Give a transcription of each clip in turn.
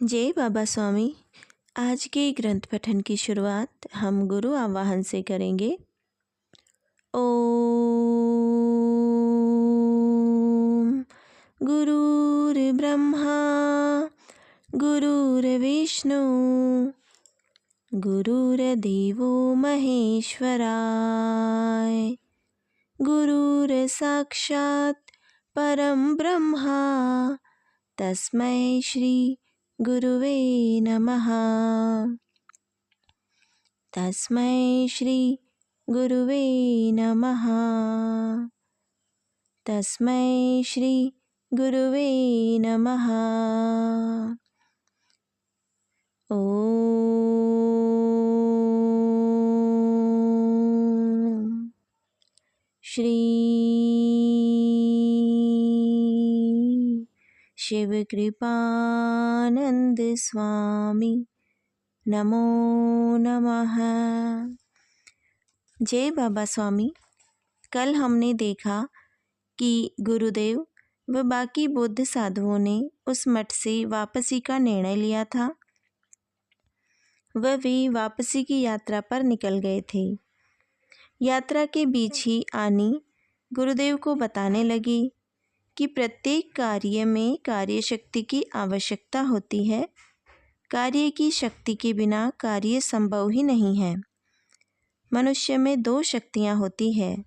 जय बाबा स्वामी। आज के ग्रंथ पठन की शुरुआत हम गुरु आवाहन से करेंगे। ओम गुरुर्ब्रह्मा गुरुर्विष्णु गुरुर्देवो महेश्वराय गुरुर्साक्षात् परम ब्रह्मा तस्मै श्री गुरुवे नमः। तस्मै श्री गुरुवे नमः। तस्मै श्री गुरुवे नमः। ओम श्री शिव कृपानंद स्वामी नमो नमः। जय बाबा स्वामी। कल हमने देखा कि गुरुदेव व बाकी बुद्ध साधुओं ने उस मठ से वापसी का निर्णय लिया था। वे वापसी की यात्रा पर निकल गए थे। यात्रा के बीच ही आनी गुरुदेव को बताने लगी कि प्रत्येक कार्य में कार्य शक्ति की आवश्यकता होती है। कार्य की शक्ति के बिना कार्य संभव ही नहीं है। मनुष्य में दो शक्तियाँ होती है,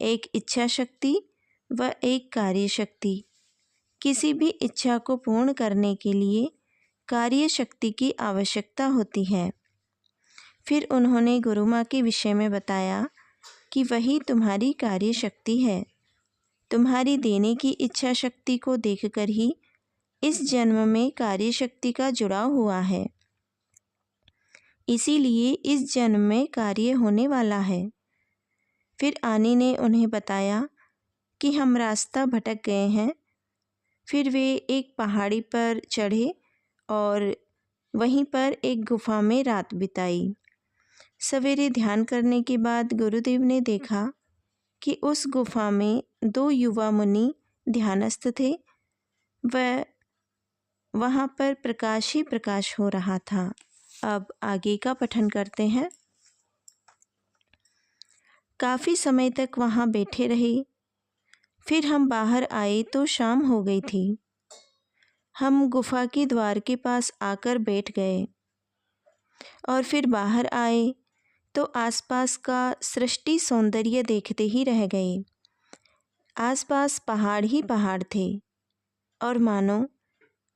एक इच्छा शक्ति व एक कार्य शक्ति। किसी भी इच्छा को पूर्ण करने के लिए कार्य शक्ति की आवश्यकता होती है। फिर उन्होंने गुरु माँ के विषय में बताया कि वही तुम्हारी कार्य शक्ति है। तुम्हारी देने की इच्छा शक्ति को देखकर ही इस जन्म में कार्य शक्ति का जुड़ाव हुआ है। इसीलिए इस जन्म में कार्य होने वाला है। फिर आनी ने उन्हें बताया कि हम रास्ता भटक गए हैं। फिर वे एक पहाड़ी पर चढ़े और वहीं पर एक गुफा में रात बिताई। सवेरे ध्यान करने के बाद गुरुदेव ने देखा कि उस गुफा में दो युवा मुनि ध्यानस्थ थे। वह वहाँ पर प्रकाश ही प्रकाश हो रहा था। अब आगे का पठन करते हैं। काफ़ी समय तक वहाँ बैठे रहे। फिर हम बाहर आए तो शाम हो गई थी। हम गुफा के द्वार के पास आकर बैठ गए और फिर बाहर आए तो आसपास का सृष्टि सौंदर्य देखते ही रह गए। आसपास पहाड़ ही पहाड़ थे और मानो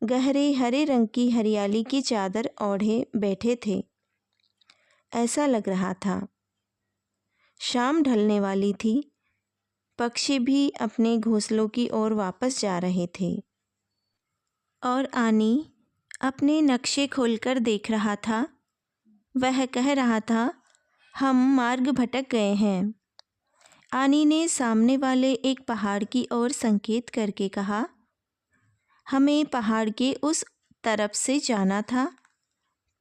गहरे हरे रंग की हरियाली की चादर ओढ़े बैठे थे, ऐसा लग रहा था। शाम ढलने वाली थी। पक्षी भी अपने घोंसलों की ओर वापस जा रहे थे और आनी अपने नक्शे खोलकर देख रहा था। वह कह रहा था, हम मार्ग भटक गए हैं। आनी ने सामने वाले एक पहाड़ की ओर संकेत करके कहा, हमें पहाड़ के उस तरफ से जाना था,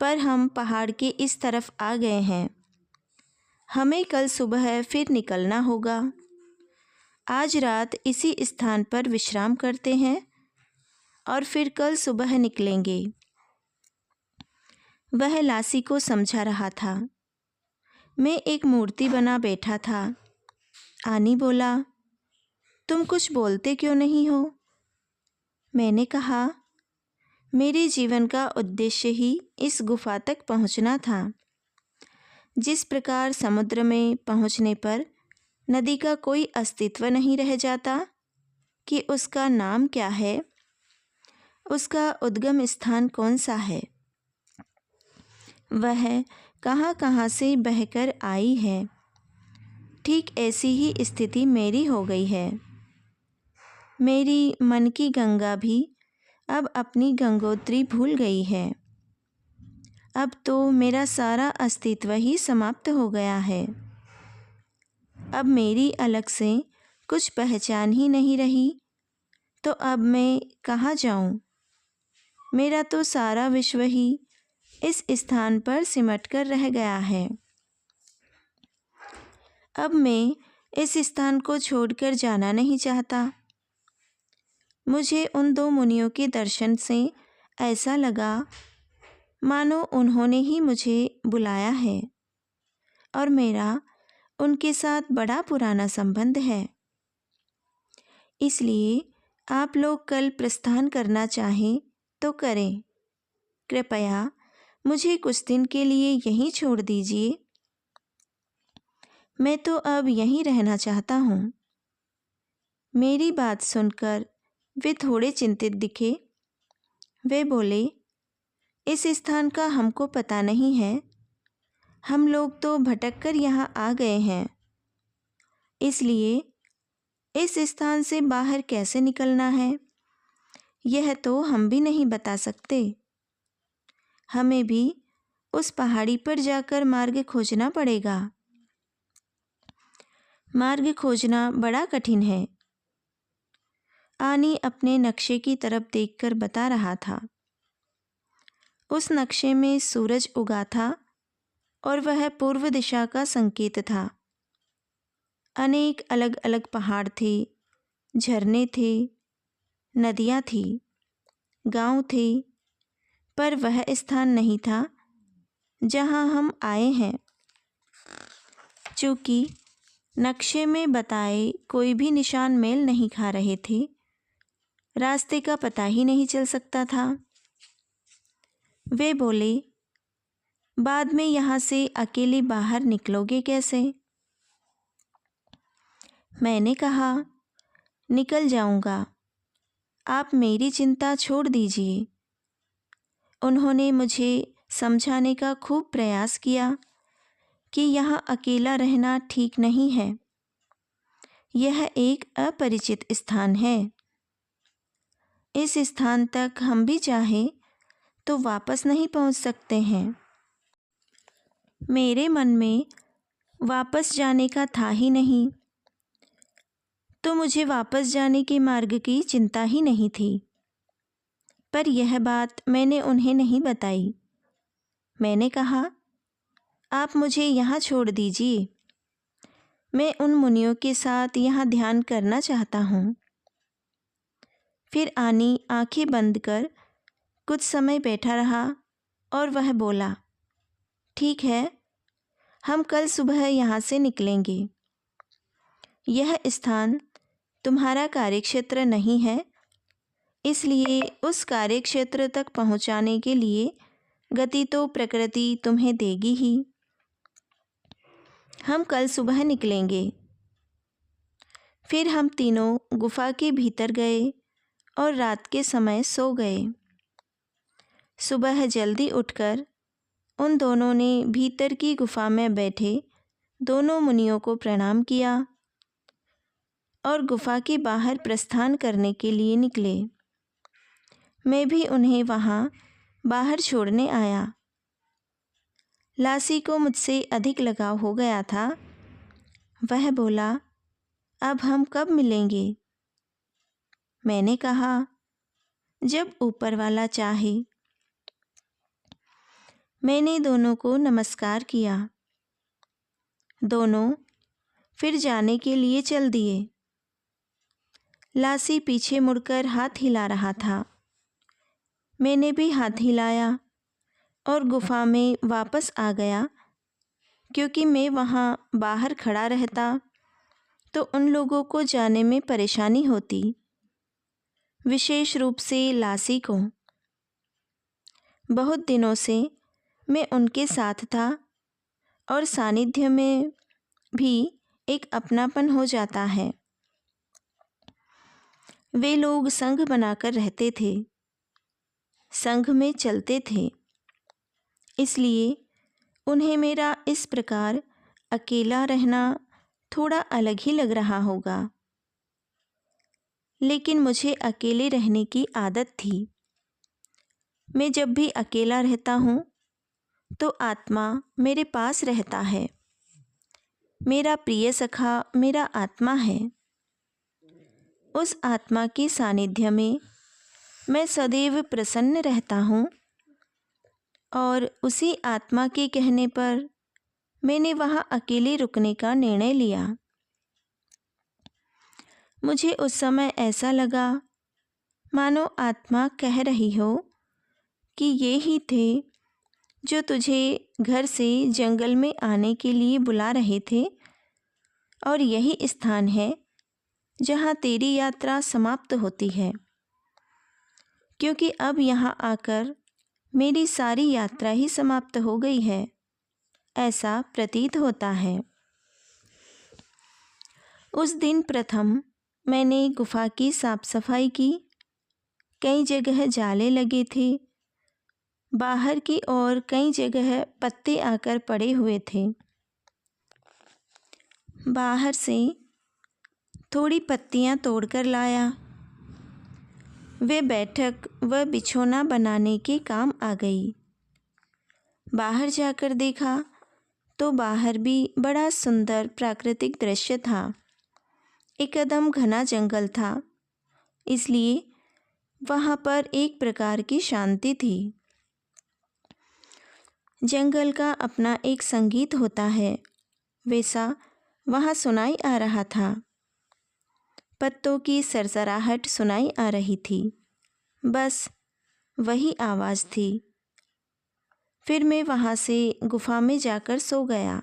पर हम पहाड़ के इस तरफ आ गए हैं। हमें कल सुबह फिर निकलना होगा। आज रात इसी स्थान पर विश्राम करते हैं और फिर कल सुबह निकलेंगे। वह लासी को समझा रहा था। मैं एक मूर्ति बना बैठा था। आनी बोला, तुम कुछ बोलते क्यों नहीं हो? मैंने कहा, मेरे जीवन का उद्देश्य ही इस गुफा तक पहुंचना था। जिस प्रकार समुद्र में पहुंचने पर नदी का कोई अस्तित्व नहीं रह जाता कि उसका नाम क्या है, उसका उद्गम स्थान कौन सा है, वह कहाँ कहाँ से बहकर आई है, ठीक ऐसी ही स्थिति मेरी हो गई है। मेरी मन की गंगा भी अब अपनी गंगोत्री भूल गई है। अब तो मेरा सारा अस्तित्व ही समाप्त हो गया है। अब मेरी अलग से कुछ पहचान ही नहीं रही, तो अब मैं कहाँ जाऊँ? मेरा तो सारा विश्व ही इस स्थान पर सिमट कर रह गया है। अब मैं इस स्थान को छोड़कर जाना नहीं चाहता। मुझे उन दो मुनियों के दर्शन से ऐसा लगा मानो उन्होंने ही मुझे बुलाया है और मेरा उनके साथ बड़ा पुराना संबंध है। इसलिए आप लोग कल प्रस्थान करना चाहें तो करें। कृपया मुझे कुछ दिन के लिए यहीं छोड़ दीजिए। मैं तो अब यहीं रहना चाहता हूँ। मेरी बात सुनकर वे थोड़े चिंतित दिखे। वे बोले, इस स्थान का हमको पता नहीं है। हम लोग तो भटक कर यहाँ आ गए हैं, इसलिए इस स्थान से बाहर कैसे निकलना है यह तो हम भी नहीं बता सकते। हमें भी उस पहाड़ी पर जाकर मार्ग खोजना पड़ेगा। मार्ग खोजना बड़ा कठिन है। आनी अपने नक्शे की तरफ देखकर बता रहा था। उस नक्शे में सूरज उगा था और वह पूर्व दिशा का संकेत था। अनेक अलग अलग पहाड़ थे, झरने थे, नदियाँ थी, गांव थे, पर वह स्थान नहीं था जहां हम आए हैं। चूँकि नक्शे में बताए कोई भी निशान मेल नहीं खा रहे थे, रास्ते का पता ही नहीं चल सकता था। वे बोले, बाद में यहाँ से अकेले बाहर निकलोगे कैसे? मैंने कहा, निकल जाऊंगा, आप मेरी चिंता छोड़ दीजिए। उन्होंने मुझे समझाने का खूब प्रयास किया कि यहाँ अकेला रहना ठीक नहीं है। यह एक अपरिचित स्थान है। इस स्थान तक हम भी चाहें तो वापस नहीं पहुँच सकते हैं। मेरे मन में वापस जाने का था ही नहीं, तो मुझे वापस जाने के मार्ग की चिंता ही नहीं थी। पर यह बात मैंने उन्हें नहीं बताई। मैंने कहा, आप मुझे यहाँ छोड़ दीजिए। मैं उन मुनियों के साथ यहाँ ध्यान करना चाहता हूँ। फिर आनी आंखें बंद कर कुछ समय बैठा रहा और वह बोला, ठीक है, हम कल सुबह यहाँ से निकलेंगे। यह स्थान तुम्हारा कार्यक्षेत्र नहीं है, इसलिए उस कार्यक्षेत्र तक पहुँचाने के लिए गति तो प्रकृति तुम्हें देगी ही। हम कल सुबह निकलेंगे। फिर हम तीनों गुफा के भीतर गए और रात के समय सो गए। सुबह जल्दी उठकर उन दोनों ने भीतर की गुफा में बैठे दोनों मुनियों को प्रणाम किया और गुफा के बाहर प्रस्थान करने के लिए निकले। मैं भी उन्हें वहाँ बाहर छोड़ने आया। लासी को मुझसे अधिक लगाव हो गया था। वह बोला, अब हम कब मिलेंगे? मैंने कहा, जब ऊपर वाला चाहे। मैंने दोनों को नमस्कार किया। दोनों फिर जाने के लिए चल दिए। लासी पीछे मुड़कर हाथ हिला रहा था। मैंने भी हाथ हिलाया और गुफा में वापस आ गया, क्योंकि मैं वहाँ बाहर खड़ा रहता तो उन लोगों को जाने में परेशानी होती, विशेष रूप से लासी को। बहुत दिनों से मैं उनके साथ था और सानिध्य में भी एक अपनापन हो जाता है। वे लोग संघ बनाकर रहते थे, संघ में चलते थे, इसलिए उन्हें मेरा इस प्रकार अकेला रहना थोड़ा अलग ही लग रहा होगा। लेकिन मुझे अकेले रहने की आदत थी। मैं जब भी अकेला रहता हूँ तो आत्मा मेरे पास रहता है। मेरा प्रिय सखा मेरा आत्मा है। उस आत्मा के सानिध्य में मैं सदैव प्रसन्न रहता हूँ और उसी आत्मा के कहने पर मैंने वहाँ अकेले रुकने का निर्णय लिया। मुझे उस समय ऐसा लगा मानो आत्मा कह रही हो, कि ये ही थे जो तुझे घर से जंगल में आने के लिए बुला रहे थे, और यही स्थान है जहाँ तेरी यात्रा समाप्त होती है, क्योंकि अब यहाँ आकर मेरी सारी यात्रा ही समाप्त हो गई है, ऐसा प्रतीत होता है। उस दिन प्रथम मैंने गुफा की साफ सफाई की। कई जगह जाले लगे थे, बाहर की ओर कई जगह पत्ते आकर पड़े हुए थे। बाहर से थोड़ी पत्तियां तोड़कर लाया। वे बैठक व बिछौना बनाने के काम आ गई। बाहर जाकर देखा तो बाहर भी बड़ा सुंदर प्राकृतिक दृश्य था। एकदम घना जंगल था, इसलिए वहाँ पर एक प्रकार की शांति थी। जंगल का अपना एक संगीत होता है, वैसा वहाँ सुनाई आ रहा था। पत्तों की सरसराहट सुनाई आ रही थी, बस वही आवाज़ थी। फिर मैं वहाँ से गुफा में जाकर सो गया।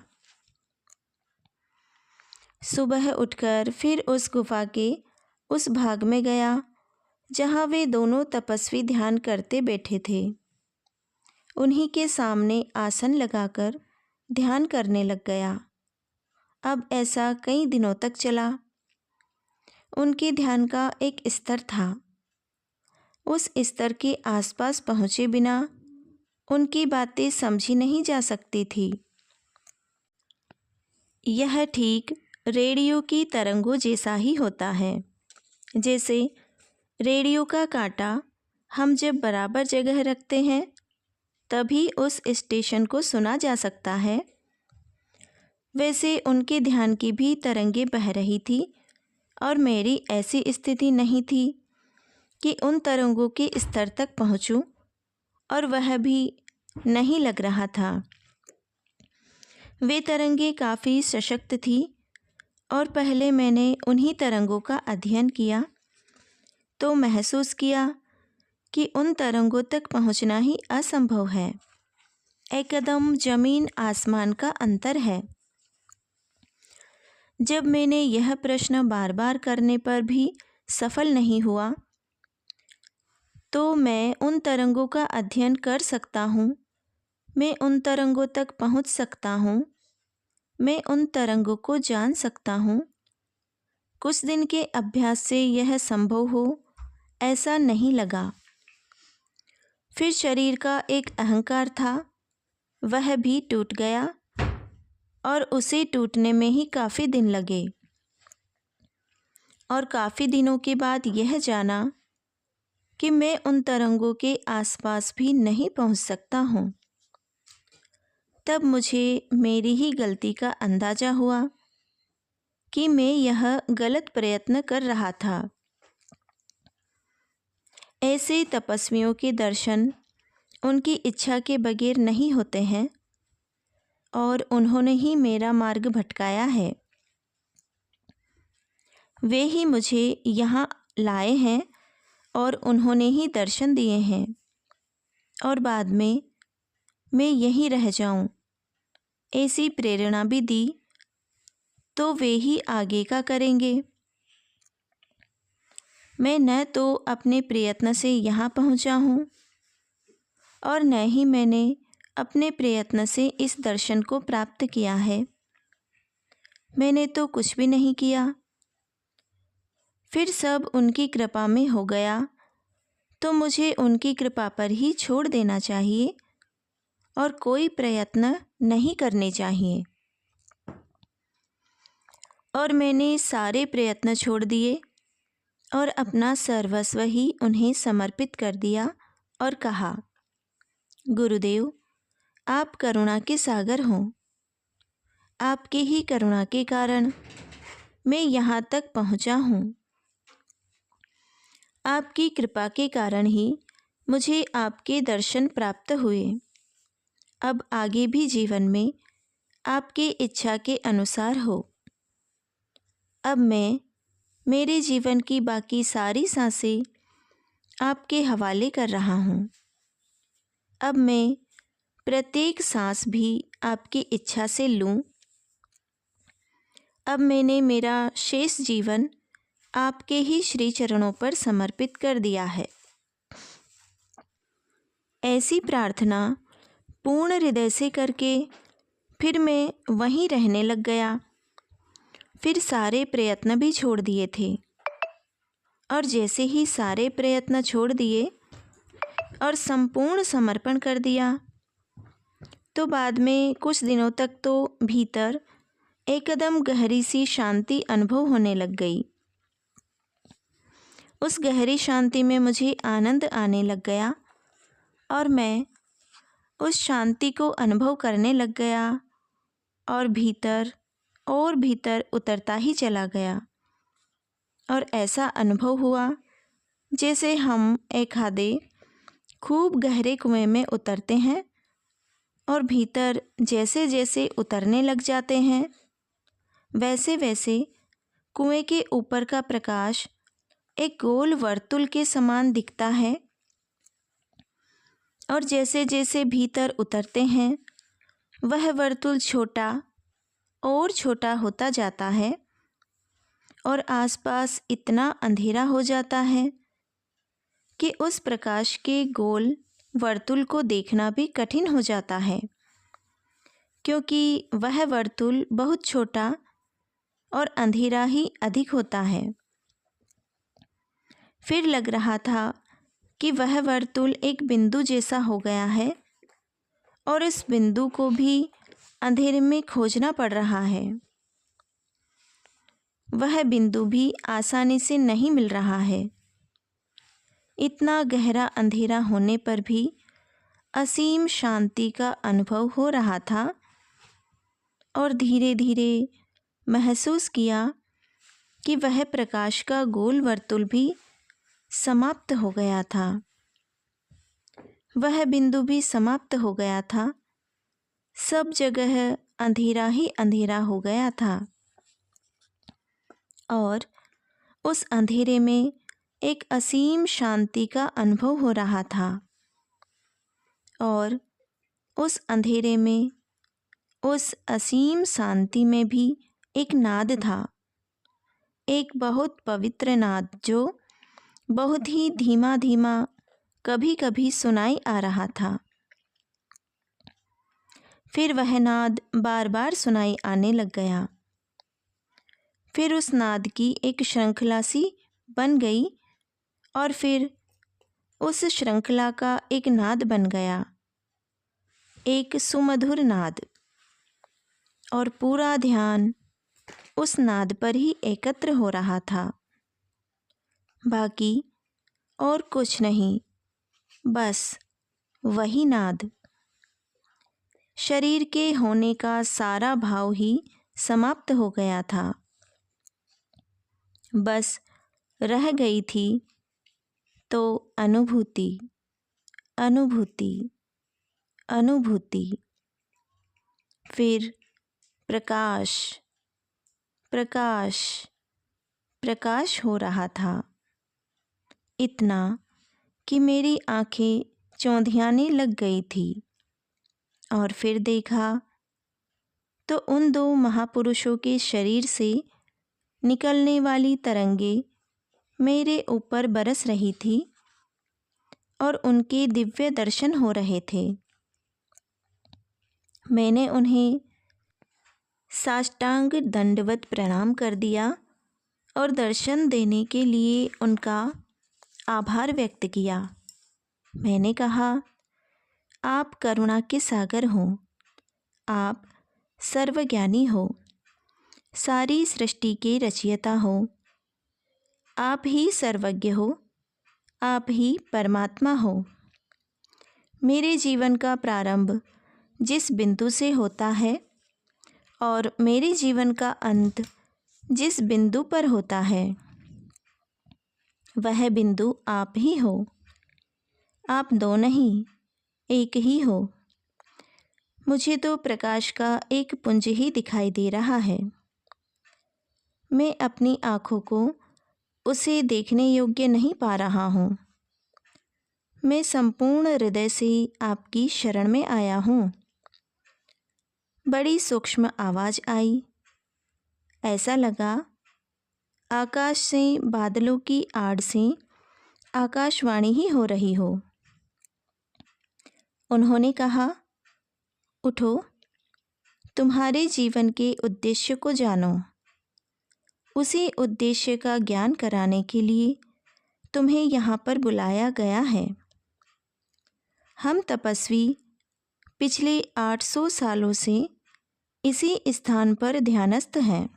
सुबह उठकर फिर उस गुफा के उस भाग में गया जहाँ वे दोनों तपस्वी ध्यान करते बैठे थे। उन्हीं के सामने आसन लगाकर ध्यान करने लग गया। अब ऐसा कई दिनों तक चला। उनके ध्यान का एक स्तर था। उस स्तर के आसपास पहुँचे बिना उनकी बातें समझी नहीं जा सकती थी। यह ठीक रेडियो की तरंगों जैसा ही होता है। जैसे रेडियो का कांटा हम जब बराबर जगह रखते हैं तभी उस स्टेशन को सुना जा सकता है, वैसे उनके ध्यान की भी तरंगें बह रही थी और मेरी ऐसी स्थिति नहीं थी कि उन तरंगों के स्तर तक पहुँचूं, और वह भी नहीं लग रहा था। वे तरंगें काफ़ी सशक्त थी और पहले मैंने उन्हीं तरंगों का अध्ययन किया तो महसूस किया कि उन तरंगों तक पहुंचना ही असंभव है। एकदम ज़मीन आसमान का अंतर है। जब मैंने यह प्रश्न बार बार करने पर भी सफल नहीं हुआ तो मैं उन तरंगों का अध्ययन कर सकता हूँ, मैं उन तरंगों तक पहुँच सकता हूँ, मैं उन तरंगों को जान सकता हूँ। कुछ दिन के अभ्यास से यह संभव हो ऐसा नहीं लगा। फिर शरीर का एक अहंकार था, वह भी टूट गया और उसे टूटने में ही काफ़ी दिन लगे, और काफ़ी दिनों के बाद यह जाना कि मैं उन तरंगों के आसपास भी नहीं पहुंच सकता हूं। तब मुझे मेरी ही गलती का अंदाज़ा हुआ कि मैं यह गलत प्रयत्न कर रहा था। ऐसे तपस्वियों के दर्शन उनकी इच्छा के बगैर नहीं होते हैं, और उन्होंने ही मेरा मार्ग भटकाया है। वे ही मुझे यहाँ लाए हैं और उन्होंने ही दर्शन दिए हैं, और बाद में मैं यहीं रह जाऊं, ऐसी प्रेरणा भी दी तो वे ही आगे का करेंगे। मैं न तो अपने प्रयत्न से यहाँ पहुँचा हूँ और न ही मैंने अपने प्रयत्न से इस दर्शन को प्राप्त किया है। मैंने तो कुछ भी नहीं किया। फिर सब उनकी कृपा में हो गया तो मुझे उनकी कृपा पर ही छोड़ देना चाहिए और कोई प्रयत्न नहीं करने चाहिए। और मैंने सारे प्रयत्न छोड़ दिए और अपना सर्वस्व ही उन्हें समर्पित कर दिया और कहा, गुरुदेव, आप करुणा के सागर हों। आपके ही करुणा के कारण मैं यहाँ तक पहुँचा हूँ। आपकी कृपा के कारण ही मुझे आपके दर्शन प्राप्त हुए। अब आगे भी जीवन में आपकी इच्छा के अनुसार हो। अब मैं मेरे जीवन की बाकी सारी सांसें आपके हवाले कर रहा हूँ। अब मैं प्रत्येक सांस भी आपकी इच्छा से लूं। अब मैंने मेरा शेष जीवन आपके ही श्री चरणों पर समर्पित कर दिया है। ऐसी प्रार्थना पूर्ण हृदय से करके फिर मैं वहीं रहने लग गया। फिर सारे प्रयत्न भी छोड़ दिए थे, और जैसे ही सारे प्रयत्न छोड़ दिए और संपूर्ण समर्पण कर दिया, तो बाद में कुछ दिनों तक तो भीतर एकदम गहरी सी शांति अनुभव होने लग गई। उस गहरी शांति में मुझे आनंद आने लग गया और मैं उस शांति को अनुभव करने लग गया और भीतर उतरता ही चला गया। और ऐसा अनुभव हुआ जैसे हम एक आधे खूब गहरे कुएं में उतरते हैं और भीतर जैसे जैसे उतरने लग जाते हैं, वैसे वैसे कुएं के ऊपर का प्रकाश एक गोल वर्तुल के समान दिखता है। और जैसे जैसे भीतर उतरते हैं, वह वर्तुल छोटा और छोटा होता जाता है और आसपास इतना अंधेरा हो जाता है कि उस प्रकाश के गोल वर्तुल को देखना भी कठिन हो जाता है, क्योंकि वह वर्तुल बहुत छोटा और अंधेरा ही अधिक होता है। फिर लग रहा था कि वह वर्तुल एक बिंदु जैसा हो गया है और इस बिंदु को भी अंधेरे में खोजना पड़ रहा है। वह बिंदु भी आसानी से नहीं मिल रहा है। इतना गहरा अंधेरा होने पर भी असीम शांति का अनुभव हो रहा था और धीरे धीरे महसूस किया कि वह प्रकाश का गोल वर्तुल भी समाप्त हो गया था। वह बिंदु भी समाप्त हो गया था। सब जगह अंधेरा ही अंधेरा हो गया था और उस अंधेरे में एक असीम शांति का अनुभव हो रहा था। और उस अंधेरे में, उस असीम शांति में भी एक नाद था, एक बहुत पवित्र नाद जो बहुत ही धीमा धीमा कभी कभी सुनाई आ रहा था। फिर वह नाद बार बार सुनाई आने लग गया। फिर उस नाद की एक श्रृंखला सी बन गई और फिर उस श्रृंखला का एक नाद बन गया, एक सुमधुर नाद। और पूरा ध्यान उस नाद पर ही एकत्र हो रहा था, बाकी और कुछ नहीं, बस वही नाद। शरीर के होने का सारा भाव ही समाप्त हो गया था। बस रह गई थी तो अनुभूति, अनुभूति, अनुभूति। फिर प्रकाश, प्रकाश, प्रकाश हो रहा था। इतना कि मेरी आंखें चौंधियाने लग गई थी। और फिर देखा तो उन दो महापुरुषों के शरीर से निकलने वाली तरंगे मेरे ऊपर बरस रही थी और उनके दिव्य दर्शन हो रहे थे। मैंने उन्हें साष्टांग दंडवत प्रणाम कर दिया और दर्शन देने के लिए उनका आभार व्यक्त किया। मैंने कहा, आप करुणा के सागर हो, आप सर्वज्ञानी हो, सारी सृष्टि के रचयिता हो, आप ही सर्वज्ञ हो, आप ही परमात्मा हो। मेरे जीवन का प्रारंभ जिस बिंदु से होता है और मेरे जीवन का अंत जिस बिंदु पर होता है, वह बिंदु आप ही हो। आप दो नहीं, एक ही हो। मुझे तो प्रकाश का एक पुंज ही दिखाई दे रहा है। मैं अपनी आँखों को उसे देखने योग्य नहीं पा रहा हूँ। मैं संपूर्ण हृदय से आपकी शरण में आया हूँ। बड़ी सूक्ष्म आवाज़ आई। ऐसा लगा आकाश से, बादलों की आड़ से आकाशवाणी ही हो रही हो। उन्होंने कहा, उठो, तुम्हारे जीवन के उद्देश्य को जानो। उसी उद्देश्य का ज्ञान कराने के लिए तुम्हें यहाँ पर बुलाया गया है। हम तपस्वी पिछले 800 सालों से इसी स्थान पर ध्यानस्थ हैं।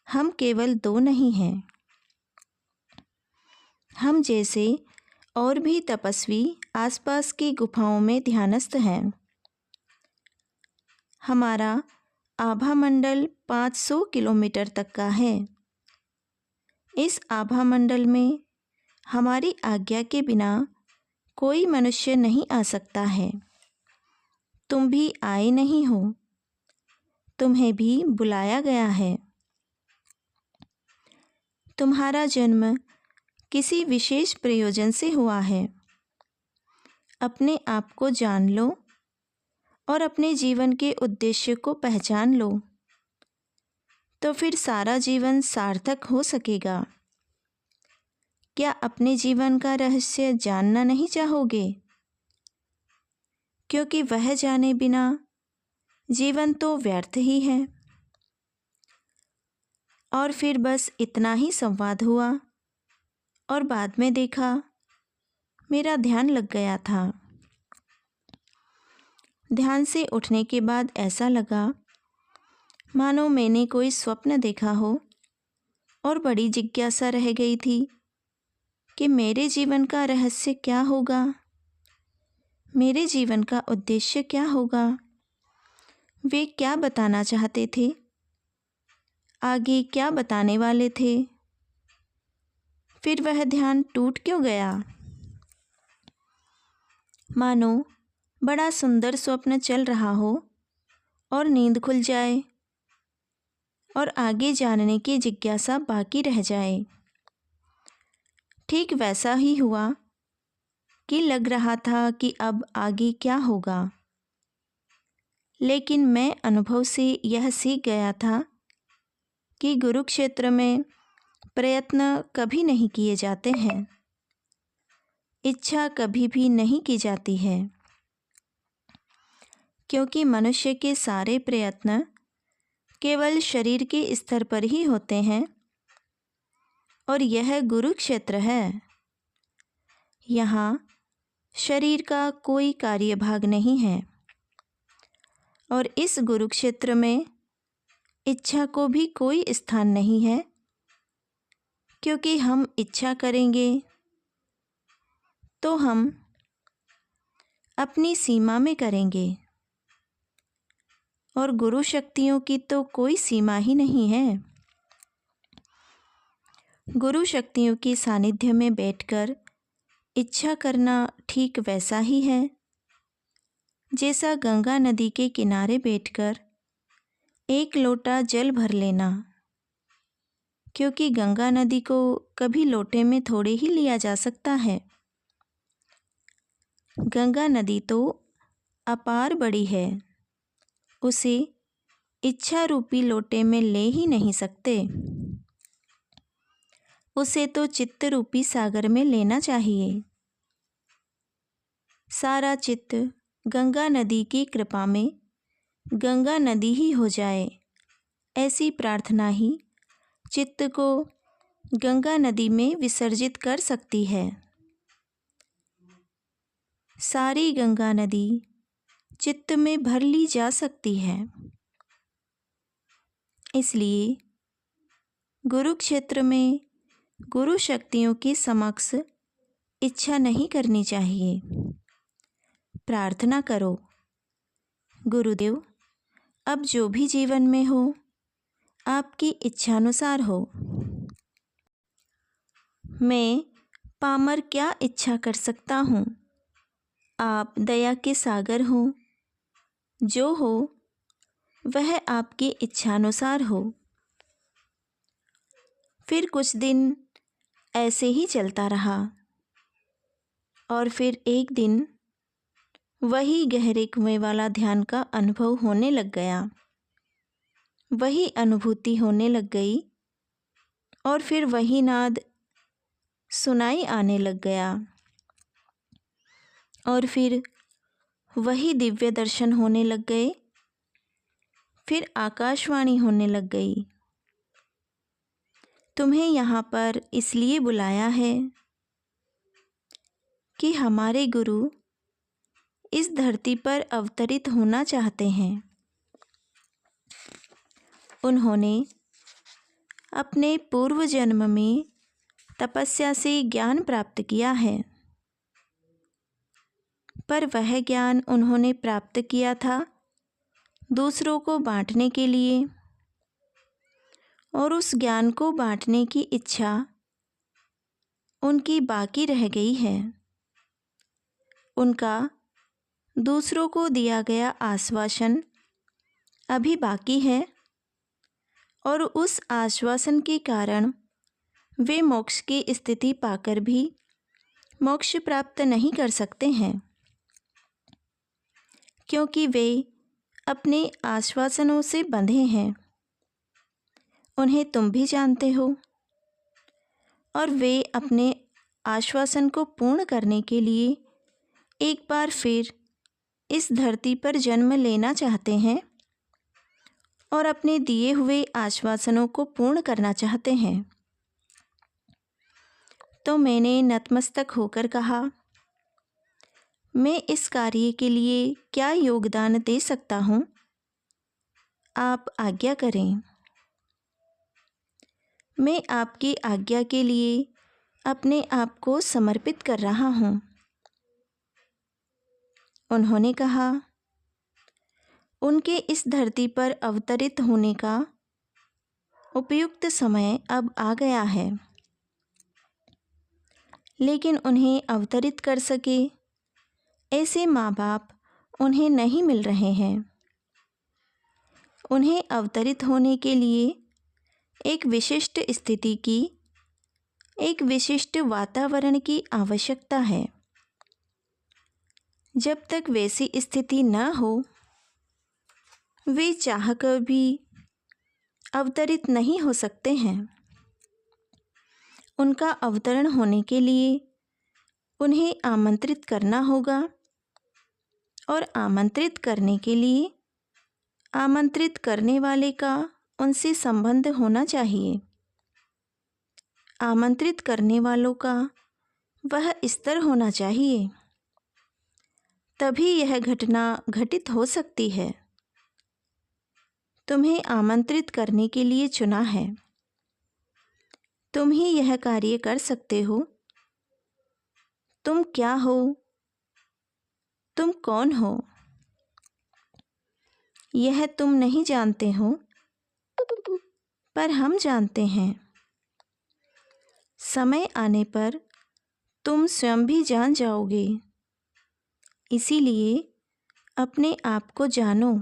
हम केवल 2 नहीं हैं। हम जैसे और भी तपस्वी आसपास की गुफाओं में ध्यानस्थ हैं। हमारा आभा मंडल 500 किलोमीटर तक का है। इस आभा मंडल में हमारी आज्ञा के बिना कोई मनुष्य नहीं आ सकता है। तुम भी आए नहीं हो, तुम्हें भी बुलाया गया है। तुम्हारा जन्म किसी विशेष प्रयोजन से हुआ है। अपने आप को जान लो और अपने जीवन के उद्देश्य को पहचान लो, तो फिर सारा जीवन सार्थक हो सकेगा। क्या अपने जीवन का रहस्य जानना नहीं चाहोगे? क्योंकि वह जाने बिना जीवन तो व्यर्थ ही है। और फिर बस इतना ही संवाद हुआ और बाद में देखा मेरा ध्यान लग गया था। ध्यान से उठने के बाद ऐसा लगा मानो मैंने कोई स्वप्न देखा हो और बड़ी जिज्ञासा रह गई थी कि मेरे जीवन का रहस्य क्या होगा, मेरे जीवन का उद्देश्य क्या होगा, वे क्या बताना चाहते थे, आगे क्या बताने वाले थे। फिर वह ध्यान टूट क्यों गया? मानो बड़ा सुंदर स्वप्न चल रहा हो और नींद खुल जाए और आगे जानने की जिज्ञासा बाकी रह जाए। ठीक वैसा ही हुआ कि लग रहा था कि अब आगे क्या होगा, लेकिन मैं अनुभव से यह सीख गया था कि गुरुक्षेत्र में प्रयत्न कभी नहीं किए जाते हैं, इच्छा कभी भी नहीं की जाती है, क्योंकि मनुष्य के सारे प्रयत्न केवल शरीर के स्तर पर ही होते हैं और यह गुरुक्षेत्र है। यहाँ शरीर का कोई कार्यभाग नहीं है और इस गुरुक्षेत्र में इच्छा को भी कोई स्थान नहीं है, क्योंकि हम इच्छा करेंगे तो हम अपनी सीमा में करेंगे और गुरु शक्तियों की तो कोई सीमा ही नहीं है। गुरु शक्तियों की सानिध्य में बैठकर इच्छा करना ठीक वैसा ही है जैसा गंगा नदी के किनारे बैठकर एक लोटा जल भर लेना, क्योंकि गंगा नदी को कभी लोटे में थोड़े ही लिया जा सकता है। गंगा नदी तो अपार बड़ी है, उसे इच्छा रूपी लोटे में ले ही नहीं सकते। उसे तो चित्त रूपी सागर में लेना चाहिए। सारा चित्त गंगा नदी की कृपा में गंगा नदी ही हो जाए, ऐसी प्रार्थना ही चित्त को गंगा नदी में विसर्जित कर सकती है। सारी गंगा नदी चित्त में भर ली जा सकती है। इसलिए गुरुक्षेत्र में गुरु शक्तियों के समक्ष इच्छा नहीं करनी चाहिए। प्रार्थना करो, गुरुदेव, अब जो भी जीवन में हो आपकी इच्छानुसार हो। मैं पामर क्या इच्छा कर सकता हूँ? आप दया के सागर हो, जो हो वह आपकी इच्छानुसार हो। फिर कुछ दिन ऐसे ही चलता रहा। और फिर एक दिन वही गहरे कुएं वाला ध्यान का अनुभव होने लग गया, वही अनुभूति होने लग गई और फिर वही नाद सुनाई आने लग गया और फिर वही दिव्य दर्शन होने लग गए, फिर आकाशवाणी होने लग गई। तुम्हें यहाँ पर इसलिए बुलाया है कि हमारे गुरु इस धरती पर अवतरित होना चाहते हैं। उन्होंने अपने पूर्व जन्म में तपस्या से ज्ञान प्राप्त किया है, पर वह ज्ञान उन्होंने प्राप्त किया था दूसरों को बांटने के लिए, और उस ज्ञान को बांटने की इच्छा उनकी बाकी रह गई है। उनका दूसरों को दिया गया आश्वासन अभी बाकी है और उस आश्वासन के कारण वे मोक्ष की स्थिति पाकर भी मोक्ष प्राप्त नहीं कर सकते हैं, क्योंकि वे अपने आश्वासनों से बंधे हैं। उन्हें तुम भी जानते हो और वे अपने आश्वासन को पूर्ण करने के लिए एक बार फिर इस धरती पर जन्म लेना चाहते हैं और अपने दिए हुए आश्वासनों को पूर्ण करना चाहते हैं। तो मैंने नतमस्तक होकर कहा, मैं इस कार्य के लिए क्या योगदान दे सकता हूँ, आप आज्ञा करें। मैं आपकी आज्ञा के लिए अपने आप को समर्पित कर रहा हूँ। उन्होंने कहा, उनके इस धरती पर अवतरित होने का उपयुक्त समय अब आ गया है, लेकिन उन्हें अवतरित कर सके ऐसे माँ बाप उन्हें नहीं मिल रहे हैं। उन्हें अवतरित होने के लिए एक विशिष्ट स्थिति की, एक विशिष्ट वातावरण की आवश्यकता है। जब तक वैसी स्थिति न हो, वे चाहकर भी अवतरित नहीं हो सकते हैं। उनका अवतरण होने के लिए उन्हें आमंत्रित करना होगा और आमंत्रित करने के लिए आमंत्रित करने वाले का उनसे संबंध होना चाहिए। आमंत्रित करने वालों का वह स्तर होना चाहिए, तभी यह घटना घटित हो सकती है। तुम्हें आमंत्रित करने के लिए चुना है, तुम ही यह कार्य कर सकते हो। तुम क्या हो, तुम कौन हो, यह तुम नहीं जानते हो, पर हम जानते हैं। समय आने पर तुम स्वयं भी जान जाओगे। इसीलिए अपने आप को जानो।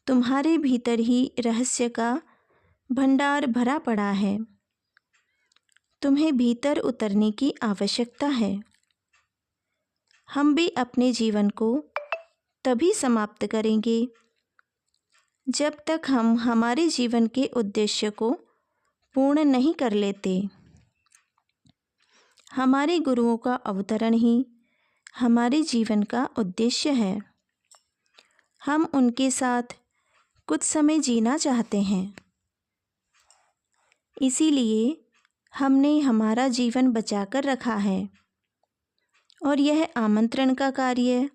तुम्हारे भीतर ही रहस्य का भंडार भरा पड़ा है। तुम्हें भीतर उतरने की आवश्यकता है। हम भी अपने जीवन को तभी समाप्त करेंगे जब तक हम हमारे जीवन के उद्देश्य को पूर्ण नहीं कर लेते। हमारे गुरुओं का अवतरण ही हमारे जीवन का उद्देश्य है। हम उनके साथ कुछ समय जीना चाहते हैं, इसीलिए हमने हमारा जीवन बचाकर रखा है और यह आमंत्रण का कार्य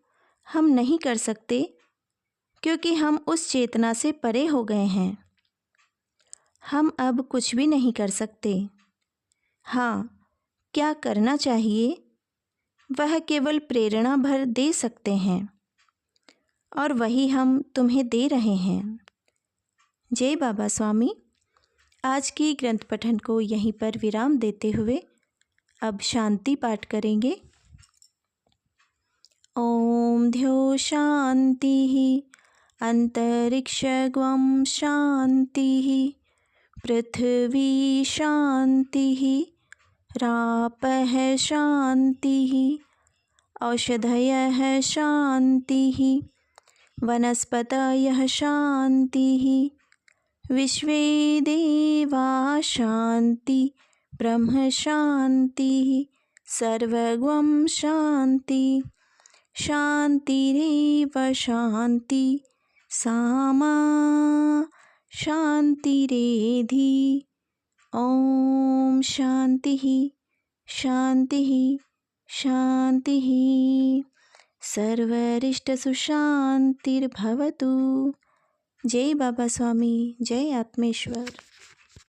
हम नहीं कर सकते, क्योंकि हम उस चेतना से परे हो गए हैं। हम अब कुछ भी नहीं कर सकते। हाँ, क्या करना चाहिए वह केवल प्रेरणा भर दे सकते हैं, और वही हम तुम्हें दे रहे हैं। जय बाबा स्वामी। आज की ग्रंथ पठन को यहीं पर विराम देते हुए अब शांति पाठ करेंगे। ओम ध्यो शांति अंतरिक्षगं शांति पृथ्वी शांति रापः शान्तिः, औषधयः शान्तिः, वनस्पतयः शान्तिः, विश्वे देवा शान्ति, ब्रह्म शान्तिः, सर्वगं शान्ति, शान्तिरेव शान्ति, सामा शान्तिरेधि। ॐ शान्तिः शान्तिः शान्तिः। सर्वरिष्टसुशान्तिर्भवतु। जय बाबा स्वामी, जय आत्मेश्वर।